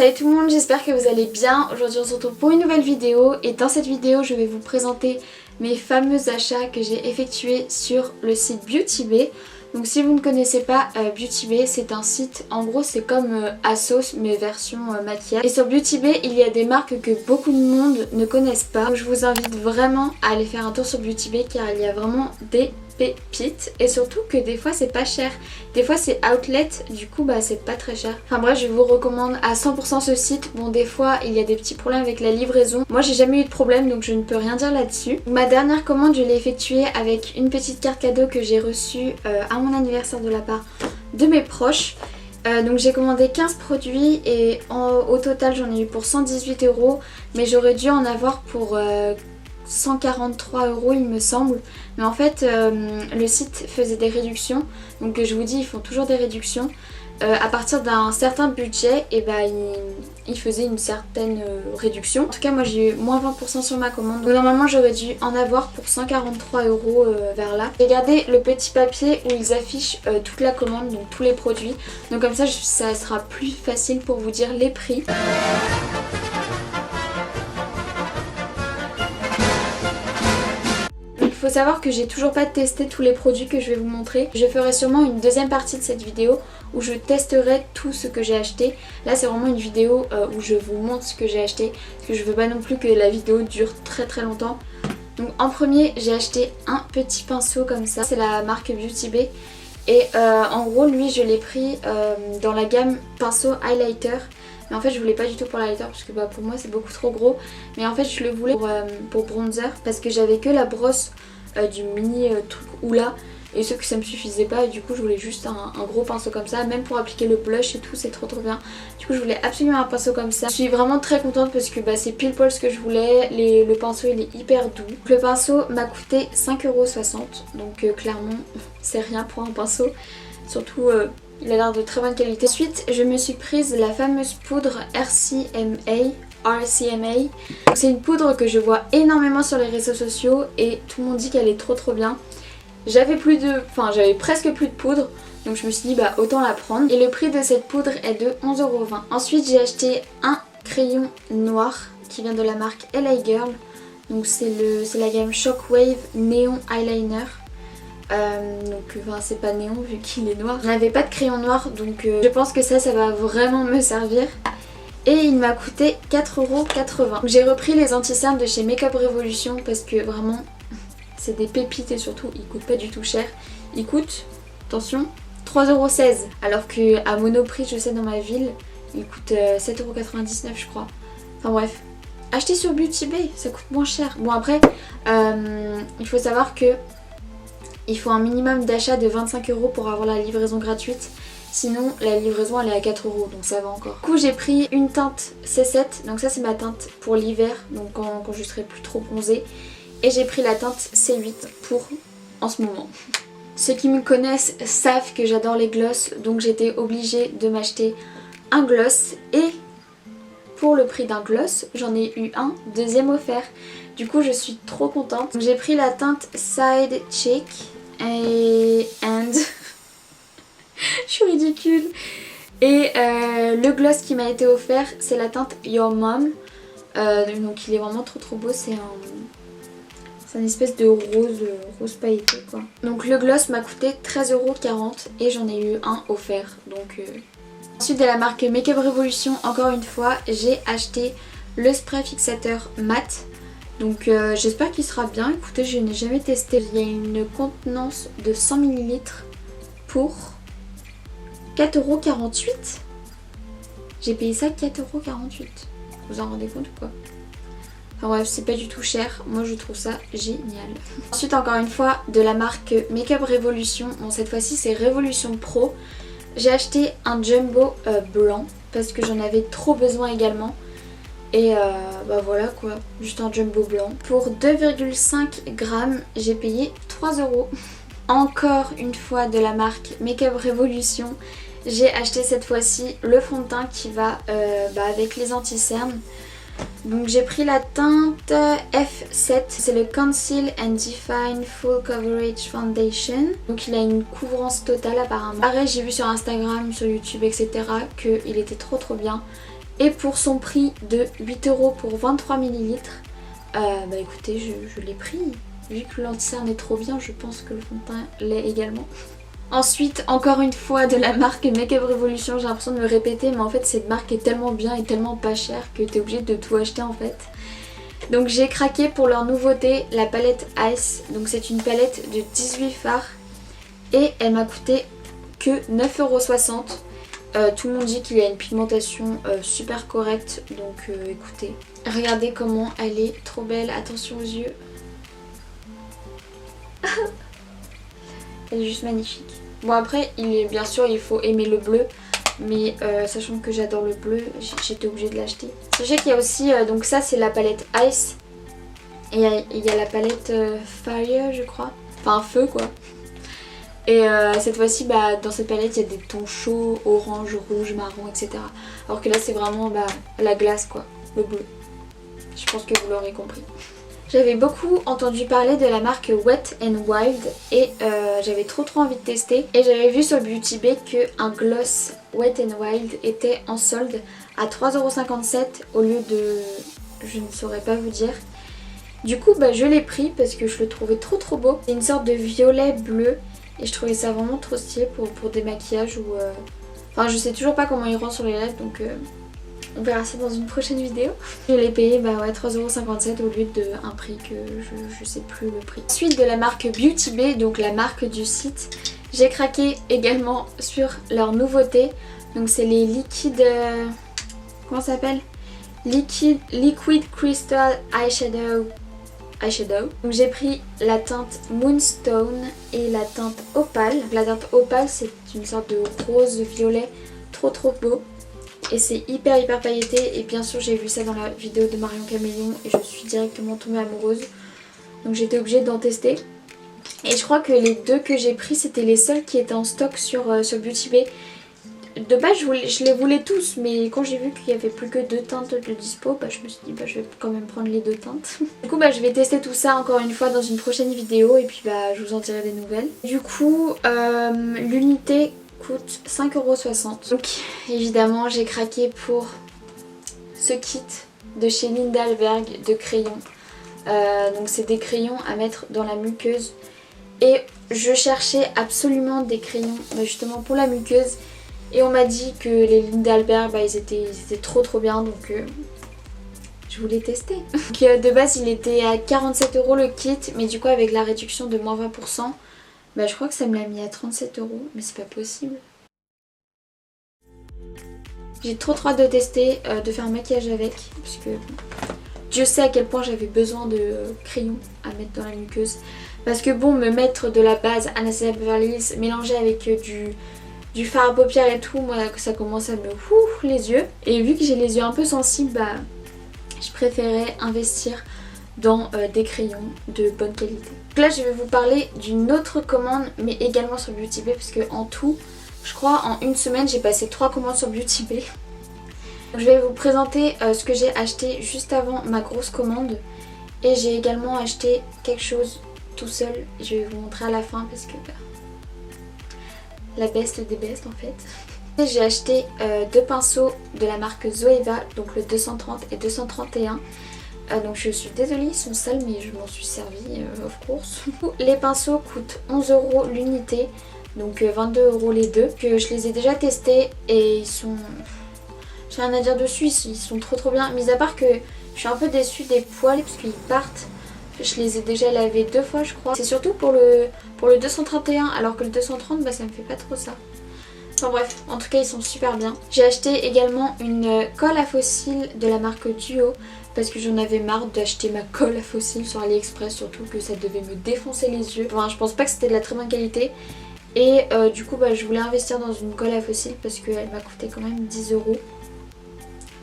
Salut tout le monde, j'espère que vous allez bien. Aujourd'hui on se retrouve pour une nouvelle vidéo et dans cette vidéo je vais vous présenter mes fameux achats que j'ai effectués sur le site Beauty Bay. Donc si vous ne connaissez pas Beauty Bay, c'est un site, en gros c'est comme ASOS mais version maquillage. Et sur Beauty Bay il y a des marques que beaucoup de monde ne connaissent pas. Donc je vous invite vraiment à aller faire un tour sur Beauty Bay car il y a vraiment des pépites et surtout que des fois c'est pas cher, des fois c'est outlet, du coup bah c'est pas très cher. Enfin bref, je vous recommande à 100% ce site. Bon, des fois il y a des petits problèmes avec la livraison, moi j'ai jamais eu de problème donc je ne peux rien dire là-dessus. Ma dernière commande je l'ai effectuée avec une petite carte cadeau que j'ai reçue à mon anniversaire de la part de mes proches. Donc j'ai commandé 15 produits et au total j'en ai eu pour 118 €, mais j'aurais dû en avoir pour 143 € il me semble. Mais en fait le site faisait des réductions, donc je vous dis ils font toujours des réductions. À partir d'un certain budget et bah il faisait une certaine réduction. En tout cas moi j'ai eu moins 20% sur ma commande. Donc normalement j'aurais dû en avoir pour 143 € vers là. J'ai gardé le petit papier où ils affichent toute la commande, donc tous les produits. Donc comme ça sera plus facile pour vous dire les prix. Il faut savoir que j'ai toujours pas testé tous les produits que je vais vous montrer. Je ferai sûrement une deuxième partie de cette vidéo où je testerai tout ce que j'ai acheté. Là c'est vraiment une vidéo où je vous montre ce que j'ai acheté parce que je veux pas non plus que la vidéo dure très longtemps. Donc en premier j'ai acheté un petit pinceau comme ça, c'est la marque Beauty Bay et en gros lui je l'ai pris dans la gamme pinceau highlighter. Mais en fait je voulais pas du tout pour l'highlighter parce que bah, pour moi c'est beaucoup trop gros. Mais en fait je le voulais pour bronzer parce que j'avais que la brosse du mini truc Oula et sauf que ça me suffisait pas et du coup je voulais juste un gros pinceau comme ça. Même pour appliquer le blush et tout c'est trop bien. Du coup je voulais absolument un pinceau comme ça. Je suis vraiment très contente parce que bah, c'est pile poil ce que je voulais. Le pinceau il est hyper doux. Le pinceau m'a coûté 5,60 €, donc clairement c'est rien pour un pinceau. Surtout il a l'air de très bonne qualité. Ensuite je me suis prise la fameuse poudre RCMA. C'est une poudre que je vois énormément sur les réseaux sociaux et tout le monde dit qu'elle est trop bien. J'avais presque plus de poudre, donc je me suis dit bah autant la prendre. Et le prix de cette poudre est de 11,20 €. Ensuite j'ai acheté un crayon noir qui vient de la marque LA Girl. Donc c'est la gamme Shockwave Neon Eyeliner. C'est pas néon vu qu'il est noir. Je n'avais pas de crayon noir donc je pense que ça va vraiment me servir. Et il m'a coûté 4,80 €. J'ai repris les anti-cernes de chez Makeup Revolution parce que vraiment c'est des pépites et surtout ils coûtent pas du tout cher. Ils coûtent, attention, 3,16 € alors qu'à Monoprix je sais dans ma ville ils coûtent 7,99 € je crois. Enfin bref, achetez sur Beauty Bay, ça coûte moins cher. Bon après il faut savoir que il faut un minimum d'achat de 25 € pour avoir la livraison gratuite. Sinon la livraison elle est à 4 € donc ça va encore. Du coup j'ai pris une teinte C7, donc ça c'est ma teinte pour l'hiver, donc quand je serai plus trop bronzée. Et j'ai pris la teinte C8 pour en ce moment. Ceux qui me connaissent savent que j'adore les glosses, donc j'étais obligée de m'acheter un gloss. Et pour le prix d'un gloss j'en ai eu un deuxième offert. Du coup je suis trop contente. J'ai pris la teinte Side Cheek and je suis ridicule. Et le gloss qui m'a été offert c'est la teinte Your Mom. Donc il est vraiment trop beau, c'est une espèce de rose pailleté quoi. Donc le gloss m'a coûté 13,40 € et j'en ai eu un offert. Donc Ensuite de la marque Makeup Revolution, encore une fois j'ai acheté le spray fixateur mat. Donc j'espère qu'il sera bien. Écoutez, je n'ai jamais testé. Il y a une contenance de 100 ml pour 4,48 €. J'ai payé ça 4,48 €. Vous en rendez compte ou quoi? Enfin bref, c'est pas du tout cher. Moi je trouve ça génial. Ensuite encore une fois de la marque Makeup Revolution. Bon cette fois-ci c'est Revolution Pro. J'ai acheté un jumbo blanc parce que j'en avais trop besoin également. Et bah voilà quoi, juste un jumbo blanc. Pour 2,5 g j'ai payé 3 €. Encore une fois de la marque Makeup Revolution. J'ai acheté cette fois-ci le fond de teint qui va avec les anti-cernes. Donc j'ai pris la teinte F7, c'est le Conceal and Define Full Coverage Foundation. Donc il a une couvrance totale apparemment. Pareil, j'ai vu sur Instagram, sur YouTube, etc. qu'il était trop bien. Et pour son prix de 8 € pour 23 ml, bah écoutez, je l'ai pris. Vu que l'anti-cerne est trop bien, je pense que le fond de teint l'est également. Ensuite, encore une fois de la marque Makeup Revolution, j'ai l'impression de me répéter, mais en fait cette marque est tellement bien et tellement pas chère que t'es obligé de tout acheter en fait. Donc j'ai craqué pour leur nouveauté, la palette Ice. Donc c'est une palette de 18 fards et elle m'a coûté que 9,60 €. Tout le monde dit qu'il y a une pigmentation super correcte, donc écoutez. Regardez comment elle est trop belle, attention aux yeux. Elle est juste magnifique. Bon après, bien sûr il faut aimer le bleu, mais sachant que j'adore le bleu, j'étais obligée de l'acheter. Sachez qu'il y a aussi, donc ça c'est la palette Ice, et il y a la palette Fire je crois, enfin feu quoi. Et cette fois-ci, bah, dans cette palette il y a des tons chauds, orange, rouge, marron, etc. Alors que là c'est vraiment la glace quoi, le bleu. Je pense que vous l'aurez compris. J'avais beaucoup entendu parler de la marque Wet n Wild et j'avais trop envie de tester. Et j'avais vu sur Beauty Bay qu'un gloss Wet n Wild était en solde à 3,57 € au lieu de... je ne saurais pas vous dire. Du coup bah, je l'ai pris parce que je le trouvais trop beau. C'est une sorte de violet bleu et je trouvais ça vraiment trop stylé pour des maquillages ou... Enfin je sais toujours pas comment il rend sur les lèvres donc... On verra ça dans une prochaine vidéo. Je l'ai payé bah ouais, 3,57 € au lieu d'un prix que je sais plus le prix. Ensuite de la marque Beauty Bay, donc la marque du site, j'ai craqué également sur leur nouveauté. Donc c'est les liquides... comment ça s'appelle? Liquid Crystal Eyeshadow. Donc j'ai pris la teinte Moonstone et la teinte Opale. La teinte Opale c'est une sorte de rose violet trop beau. Et c'est hyper pailleté et bien sûr j'ai vu ça dans la vidéo de Marion Caméléon et je suis directement tombée amoureuse. Donc j'étais obligée d'en tester. Et je crois que les deux que j'ai pris c'était les seuls qui étaient en stock sur Beauty Bay. De base je les voulais tous mais quand j'ai vu qu'il n'y avait plus que 2 teintes de dispo, bah, je me suis dit bah, je vais quand même prendre les 2 teintes. Du coup bah, je vais tester tout ça encore une fois dans une prochaine vidéo et puis bah, je vous en dirai des nouvelles. Du coup l'unité coûte 5,60 €. Donc évidemment j'ai craqué pour ce kit de chez Lindalberg de crayons. Donc c'est des crayons à mettre dans la muqueuse. Et je cherchais absolument des crayons justement pour la muqueuse. Et on m'a dit que les Lindalberg bah, ils étaient trop bien donc je voulais tester. Donc de base il était à 47 € le kit, mais du coup avec la réduction de moins 20%, bah je crois que ça me l'a mis à 37 €, mais c'est pas possible. J'ai trop hâte de tester, de faire un maquillage avec, parce que Dieu sait à quel point j'avais besoin de crayons à mettre dans la muqueuse. Parce que bon, me mettre de la base Anastasia Beverly Hills mélangé avec du fard à paupières et tout, moi ça commence à me les yeux. Et vu que j'ai les yeux un peu sensibles, bah je préférais investir dans des crayons de bonne qualité. Donc là je vais vous parler d'une autre commande mais également sur Beauty Bay parce que en tout je crois en une semaine j'ai passé 3 commandes sur Beauty Bay. Donc, je vais vous présenter ce que j'ai acheté juste avant ma grosse commande et j'ai également acheté quelque chose tout seul. Je vais vous montrer à la fin parce que la best des bestes en fait. J'ai acheté 2 pinceaux de la marque Zoeva, donc le 230 et 231. Donc je suis désolée, ils sont sales mais je m'en suis servie of course. Les pinceaux coûtent 11 € l'unité, donc 22 € les deux. Que je les ai déjà testés et ils sont... j'ai rien à dire dessus, ils sont trop bien. Mis à part que je suis un peu déçue des poils parce qu'ils partent. Je les ai déjà lavés 2 fois je crois. C'est surtout pour le 231 alors que le 230 bah ça me fait pas trop ça. Enfin bref, en tout cas ils sont super bien. J'ai acheté également une colle à fossiles de la marque Duo parce que j'en avais marre d'acheter ma colle à fossiles sur AliExpress, surtout que ça devait me défoncer les yeux. Enfin je pense pas que c'était de la très bonne qualité. Et du coup bah, je voulais investir dans une colle à fossiles parce qu'elle m'a coûté quand même 10 €.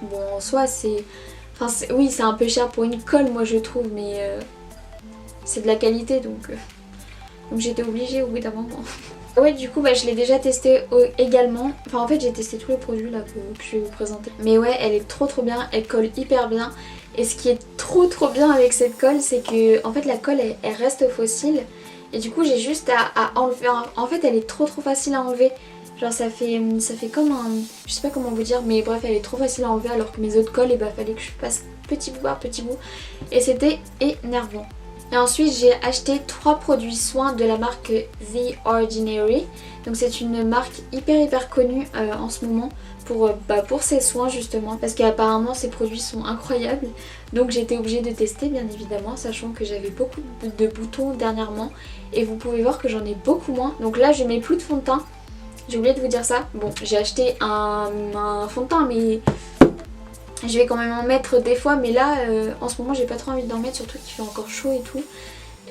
Bon en soi c'est... Enfin oui c'est un peu cher pour une colle moi je trouve mais c'est de la qualité donc j'étais obligée au bout d'un moment. Ouais du coup bah, je l'ai déjà testé également. Enfin en fait j'ai testé tous les produits là que je vais vous présenter. Mais ouais elle est trop bien, elle colle hyper bien. Et ce qui est trop bien avec cette colle c'est que en fait la colle elle reste fossile. Et du coup j'ai juste à enlever, en fait elle est trop facile à enlever. Genre ça fait comme un... Je sais pas comment vous dire, mais bref, elle est trop facile à enlever alors que mes autres colles, et bah fallait que je fasse petit bout par petit bout. Et c'était énervant. Et ensuite j'ai acheté 3 produits soins de la marque The Ordinary. Donc c'est une marque hyper connue en ce moment pour ses soins justement. Parce qu'apparemment ces produits sont incroyables. Donc j'ai été obligée de tester bien évidemment, sachant que j'avais beaucoup de boutons dernièrement. Et vous pouvez voir que j'en ai beaucoup moins. Donc là je mets plus de fond de teint. J'ai oublié de vous dire ça. Bon, j'ai acheté un fond de teint mais... Je vais quand même en mettre des fois, mais là en ce moment j'ai pas trop envie d'en mettre, surtout qu'il fait encore chaud et tout.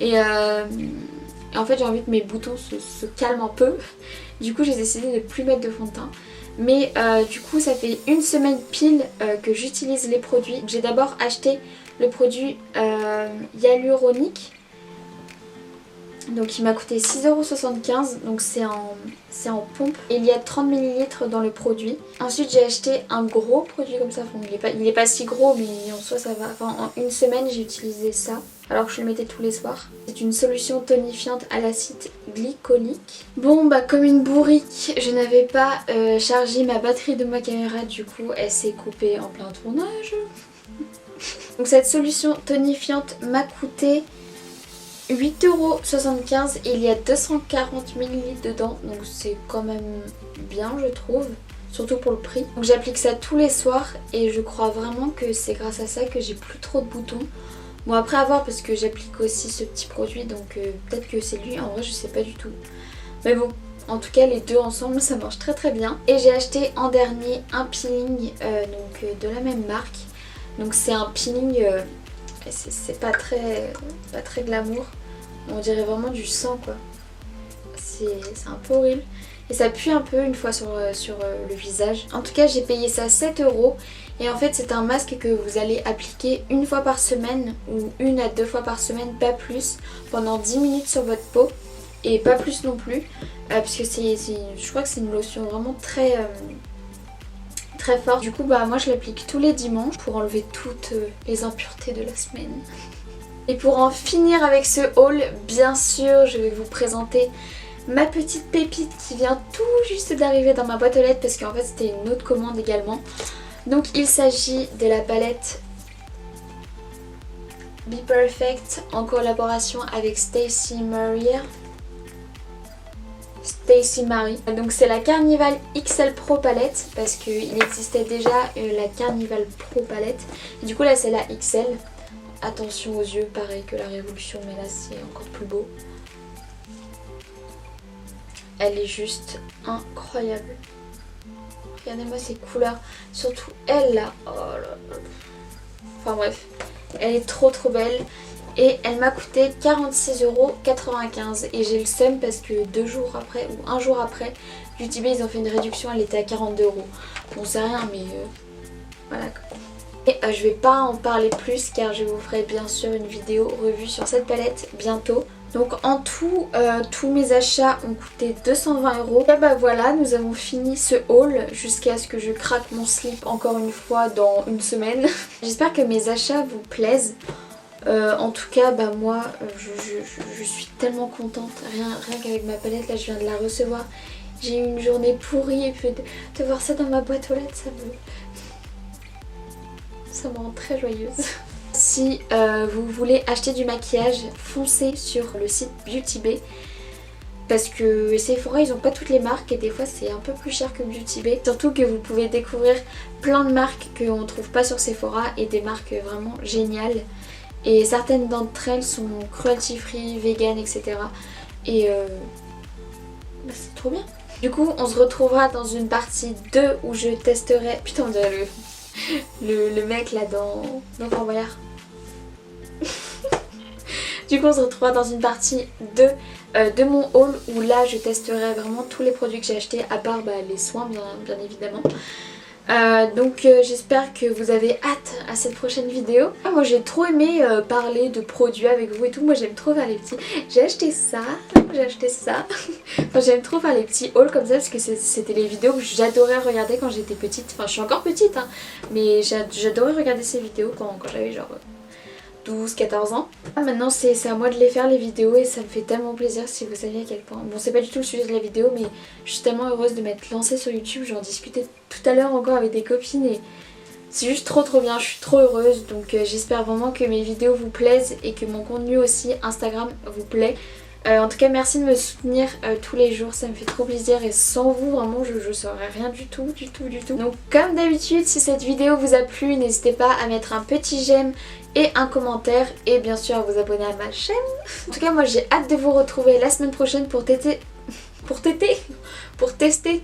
Et en fait j'ai envie que mes boutons se calment un peu. Du coup j'ai décidé de plus mettre de fond de teint. Mais du coup ça fait une semaine pile que j'utilise les produits. J'ai d'abord acheté le produit hyaluronique. Donc il m'a coûté 6,75€, donc c'est en pompe. Et il y a 30 ml dans le produit. Ensuite j'ai acheté un gros produit comme ça, enfin, il est pas si gros mais en soi ça va. Enfin en une semaine j'ai utilisé ça, alors que je le mettais tous les soirs. C'est une solution tonifiante à l'acide glycolique. Bon bah comme une bourrique, je n'avais pas chargé ma batterie de ma caméra, du coup elle s'est coupée en plein tournage. Donc cette solution tonifiante m'a coûté 8,75€ et il y a 240 ml dedans, donc c'est quand même bien je trouve, surtout pour le prix. Donc j'applique ça tous les soirs et je crois vraiment que c'est grâce à ça que j'ai plus trop de boutons. Bon après à voir parce que j'applique aussi ce petit produit, donc peut-être que c'est lui, en vrai je sais pas du tout. Mais bon, en tout cas les deux ensemble ça marche très bien. Et j'ai acheté en dernier un peeling de la même marque. Donc c'est un peeling... c'est pas très glamour, on dirait vraiment du sang quoi, c'est un peu horrible et ça pue un peu une fois sur le visage. En tout cas j'ai payé ça 7€ et en fait c'est un masque que vous allez appliquer une fois par semaine ou 1 à 2 fois par semaine, pas plus, pendant 10 minutes sur votre peau et pas plus non plus, parce que je crois que c'est une lotion vraiment très fort. Du coup bah moi je l'applique tous les dimanches pour enlever toutes les impuretés de la semaine. Et pour en finir avec ce haul, bien sûr je vais vous présenter ma petite pépite qui vient tout juste d'arriver dans ma boîte aux lettres parce qu'en fait c'était une autre commande également. Donc il s'agit de la palette Be Perfect en collaboration avec Stacey Marie. Donc c'est la Carnival XL Pro palette parce qu'il existait déjà la Carnival Pro palette. Et du coup là c'est la XL. Attention aux yeux, pareil que la Révolution, mais là c'est encore plus beau. Elle est juste incroyable. Regardez-moi ces couleurs, surtout elle là. Oh là là. Enfin bref, elle est trop belle. Et elle m'a coûté 46,95€ et j'ai le seum parce que 2 jours après ou 1 jour après, Beauty Bay ils ont fait une réduction, elle était à 42€. Bon c'est rien mais voilà. Et je vais pas en parler plus car je vous ferai bien sûr une vidéo revue sur cette palette bientôt. Donc en tout, tous mes achats ont coûté 220€. Et bah voilà, nous avons fini ce haul jusqu'à ce que je craque mon slip encore une fois dans une semaine. J'espère que mes achats vous plaisent. En tout cas bah moi je suis tellement contente, rien qu'avec ma palette là je viens de la recevoir. J'ai eu une journée pourrie et puis de voir ça dans ma boîte aux lettres ça me rend très joyeuse. Si vous voulez acheter du maquillage, foncez sur le site Beauty Bay. Parce que Sephora ils ont pas toutes les marques et des fois c'est un peu plus cher que Beauty Bay. Surtout que vous pouvez découvrir plein de marques qu'on ne trouve pas sur Sephora et des marques vraiment géniales. Et certaines d'entre elles sont cruelty free, vegan, etc. Et bah, c'est trop bien. Du coup on se retrouvera dans une partie 2 où je testerai... Putain on dirait le mec là dans Fort Boyard. Du coup on se retrouvera dans une partie 2 de mon haul où là je testerai vraiment tous les produits que j'ai achetés à part les soins bien évidemment. Donc j'espère que vous avez hâte à cette prochaine vidéo. Moi j'ai trop aimé parler de produits avec vous et tout, moi j'aime trop faire les petits... J'ai acheté ça. Enfin j'aime trop faire les petits hauls comme ça parce que c'était les vidéos que j'adorais regarder quand j'étais petite. Enfin je suis encore petite hein, mais j'adorais regarder ces vidéos quand j'avais genre 12-14 ans. Maintenant c'est à moi de les faire les vidéos et ça me fait tellement plaisir si vous saviez à quel point. Bon, c'est pas du tout le sujet de la vidéo, mais je suis tellement heureuse de m'être lancée sur YouTube. J'en discutais tout à l'heure encore avec des copines et c'est juste trop bien, je suis trop heureuse. Donc j'espère vraiment que mes vidéos vous plaisent et que mon contenu aussi Instagram vous plaît. En tout cas merci de me soutenir tous les jours, ça me fait trop plaisir et sans vous vraiment je saurais rien du tout. Donc comme d'habitude, si cette vidéo vous a plu, n'hésitez pas à mettre un petit j'aime et un commentaire et bien sûr à vous abonner à ma chaîne. En tout cas moi j'ai hâte de vous retrouver la semaine prochaine pour tester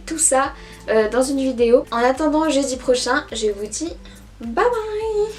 tout ça dans une vidéo. En attendant jeudi prochain, je vous dis bye bye.